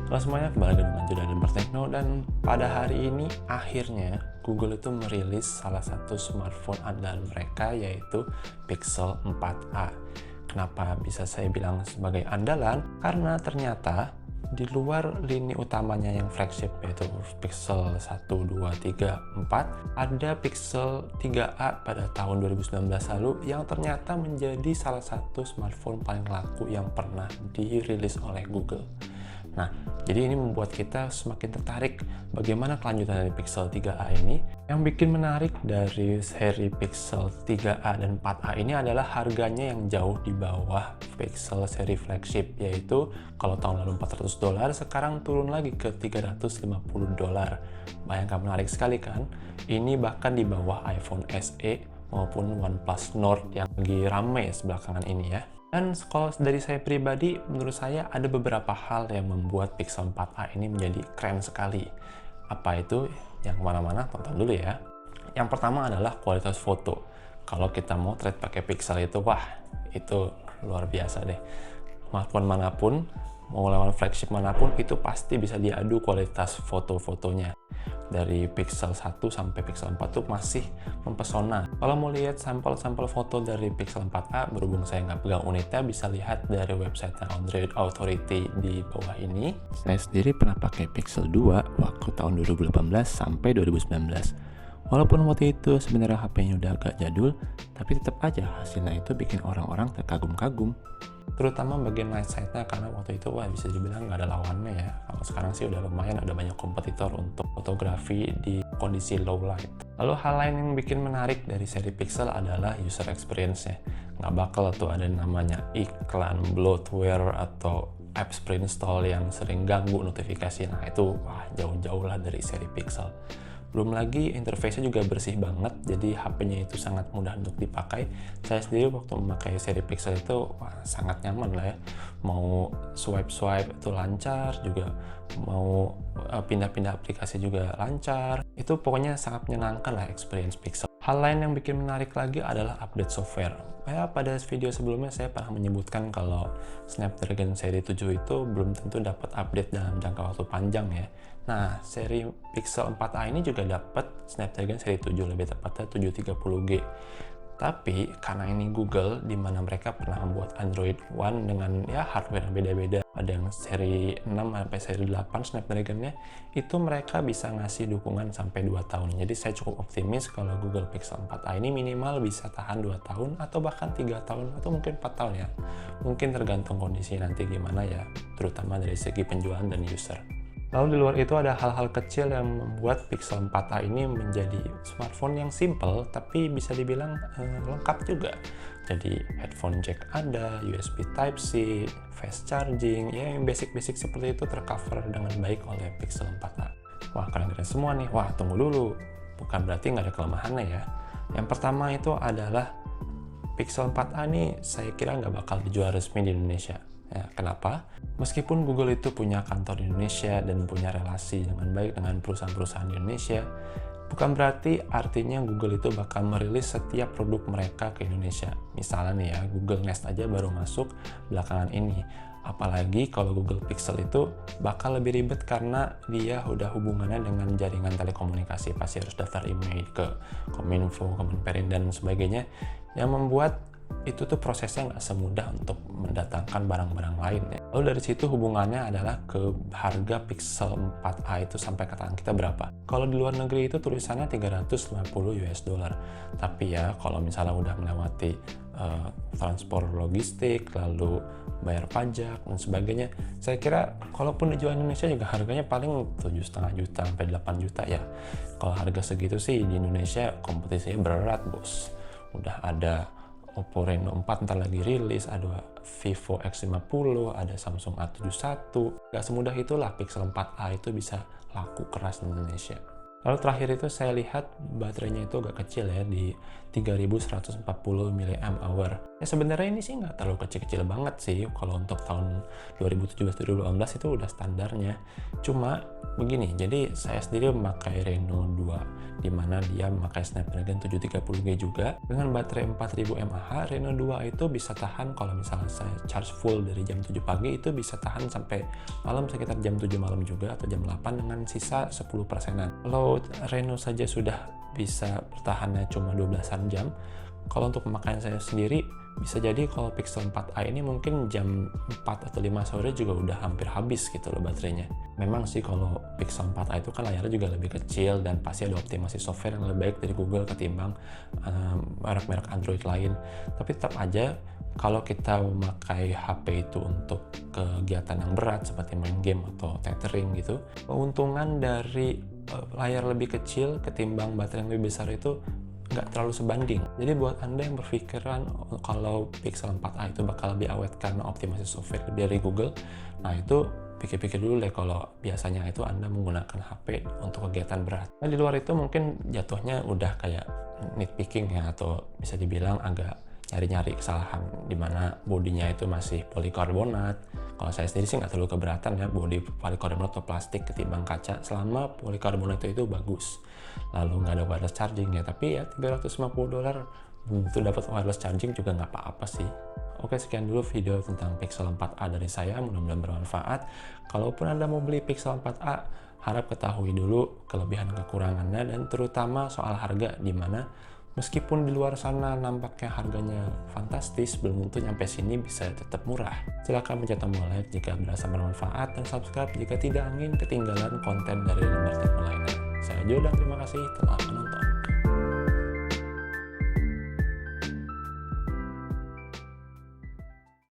Halo semuanya, kembali lagi dengan Judan dan Bertekno, dan pada hari ini akhirnya Google itu merilis salah satu smartphone andalan mereka, yaitu Pixel 4a. Kenapa bisa saya bilang sebagai andalan? Karena ternyata di luar lini utamanya yang flagship yaitu Pixel 1, 2, 3, 4, ada Pixel 3a pada tahun 2019 lalu yang ternyata menjadi salah satu smartphone paling laku yang pernah dirilis oleh Google. Nah, jadi ini membuat kita semakin tertarik bagaimana kelanjutan dari Pixel 3a ini. Yang bikin menarik dari seri Pixel 3a dan 4a ini adalah harganya yang jauh di bawah Pixel seri flagship, yaitu kalau tahun lalu $400, sekarang turun lagi ke $350. Bayangkan, menarik sekali kan? Ini bahkan di bawah iPhone SE maupun OnePlus Nord yang lagi rame sebelakangan ini ya. Dan kalau dari saya pribadi, menurut saya ada beberapa hal yang membuat Pixel 4a ini menjadi keren sekali. Apa itu? Yang kemana-mana, tonton dulu ya. Yang pertama adalah kualitas foto. Kalau kita mau trade pakai Pixel itu, wah, itu luar biasa deh. Smartphone manapun, mau lewat flagship manapun, itu pasti bisa diadu kualitas foto-fotonya. Dari Pixel 1 sampai Pixel 4 tuh masih mempesona. Kalau mau lihat sampel-sampel foto dari Pixel 4a, berhubung saya nggak pegang unitnya, bisa lihat dari website Android Authority di bawah ini. Saya sendiri pernah pakai Pixel 2 waktu tahun 2018 sampai 2019. Walaupun waktu itu sebenarnya HP-nya udah agak jadul, tapi tetap aja hasilnya itu bikin orang-orang terkagum-kagum. Terutama bagian light side-nya, karena waktu itu wah bisa dibilang nggak ada lawannya ya. Kalau sekarang sih udah lumayan ada banyak kompetitor untuk fotografi di kondisi low light. Lalu hal lain yang bikin menarik dari seri Pixel adalah user experience-nya. Nggak bakal tuh ada namanya iklan, bloatware, atau apps pre-install yang sering ganggu notifikasi. Nah itu wah jauh-jauh lah dari seri Pixel. Belum lagi interface-nya juga bersih banget, jadi HP-nya itu sangat mudah untuk dipakai. Saya sendiri waktu memakai seri Pixel itu wah, sangat nyaman lah ya. Mau swipe-swipe itu lancar, juga mau pindah-pindah aplikasi juga lancar. Itu pokoknya sangat menyenangkan lah experience Pixel. Hal lain yang bikin menarik lagi adalah update software. Ya, pada video sebelumnya saya pernah menyebutkan kalau Snapdragon seri 7 itu belum tentu dapat update dalam jangka waktu panjang ya. Nah, seri Pixel 4a ini juga dapat Snapdragon seri 7, lebih tepatnya 730G. Tapi karena ini Google, di mana mereka pernah membuat Android One dengan ya hardware yang beda-beda, ada yang seri 6 sampai seri 8 Snapdragon-nya, itu mereka bisa ngasih dukungan sampai 2 tahun. Jadi saya cukup optimis kalau Google Pixel 4a ini minimal bisa tahan 2 tahun atau bahkan 3 tahun atau mungkin 4 tahun ya. Mungkin tergantung kondisi nanti gimana ya, terutama dari segi penjualan dan user. Lalu di luar itu ada hal-hal kecil yang membuat Pixel 4a ini menjadi smartphone yang simple tapi bisa dibilang lengkap juga. Jadi headphone jack ada, USB Type-C, fast charging, ya yang basic-basic seperti itu tercover dengan baik oleh Pixel 4a. Wah keren-keren semua nih. Wah tunggu dulu, bukan berarti nggak ada kelemahannya ya. Yang pertama itu adalah Pixel 4a nih saya kira nggak bakal dijual resmi di Indonesia. Ya, kenapa? Meskipun Google itu punya kantor di Indonesia dan punya relasi dengan baik dengan perusahaan-perusahaan di Indonesia, bukan berarti artinya Google itu bakal merilis setiap produk mereka ke Indonesia. Misalnya nih ya, Google Nest aja baru masuk belakangan ini. Apalagi kalau Google Pixel itu bakal lebih ribet karena dia udah hubungannya dengan jaringan telekomunikasi. Pasti harus daftar email ke Kominfo, Kemenperin, dan sebagainya, yang membuat itu tuh prosesnya nggak semudah untuk mendatangkan barang-barang lain ya. Lalu dari situ hubungannya adalah ke harga Pixel 4a itu sampai ke tangan kita berapa. Kalau di luar negeri itu tulisannya $350. Tapi ya kalau misalnya udah melewati transport logistik, lalu bayar pajak dan sebagainya, saya kira kalaupun dijual Indonesia juga harganya paling 7,5 juta sampai 8 juta ya. Kalau harga segitu sih di Indonesia kompetisinya berat bos. Udah ada Oppo Reno 4 ntar lagi rilis, ada Vivo X50, ada Samsung A71. Gak semudah itulah Pixel 4a itu bisa laku keras di Indonesia. Lalu terakhir itu saya lihat baterainya itu agak kecil ya, di 3140 mAh. Ya sebenarnya ini sih nggak terlalu kecil-kecil banget sih, kalau untuk tahun 2017-2018 itu udah standarnya. Cuma begini, jadi saya sendiri memakai Reno 2, di mana dia memakai Snapdragon 730G juga. Dengan baterai 4000 mAh, Reno 2 itu bisa tahan kalau misalnya saya charge full dari jam 7 pagi, itu bisa tahan sampai malam sekitar jam 7 malam juga, atau jam 8 dengan sisa 10%-an. Kalau Reno saja sudah bisa bertahannya cuma 12-an jam, kalau untuk pemakaian saya sendiri, bisa jadi kalau Pixel 4a ini mungkin jam 4 atau 5 sore juga udah hampir habis gitu loh baterainya. Memang sih kalau Pixel 4a itu kan layarnya juga lebih kecil dan pasti ada optimasi software yang lebih baik dari Google ketimbang merek-merek Android lain. Tapi tetap aja kalau kita memakai HP itu untuk kegiatan yang berat seperti main game atau tethering gitu, keuntungan dari layar lebih kecil ketimbang baterai yang lebih besar itu nggak terlalu sebanding. Jadi buat Anda yang berpikiran kalau Pixel 4a itu bakal lebih awet karena optimasi software dari Google, nah itu pikir-pikir dulu deh kalau biasanya itu Anda menggunakan HP untuk kegiatan berat. Nah di luar itu mungkin jatuhnya udah kayak nitpicking ya, atau bisa dibilang agak nyari-nyari kesalahan, dimana bodinya itu masih polikarbonat. Kalau saya sendiri sih nggak terlalu keberatan ya bodi polikarbonat atau plastik ketimbang kaca, selama polikarbonat itu bagus. Lalu nggak ada wireless charging ya, tapi ya $350 untuk dapat wireless charging juga nggak apa-apa sih. Oke, sekian dulu video tentang Pixel 4a dari saya, mudah-mudahan bermanfaat. Kalaupun Anda mau beli Pixel 4a, harap ketahui dulu kelebihan kekurangannya dan terutama soal harga, dimana meskipun di luar sana nampaknya harganya fantastis, belum tentu nyampe sini bisa tetap murah. Silahkan pencet tombol like jika berasa bermanfaat dan subscribe jika tidak ingin ketinggalan konten dari Lembar Tekno lainnya. Saya Jodan, terima kasih telah menonton.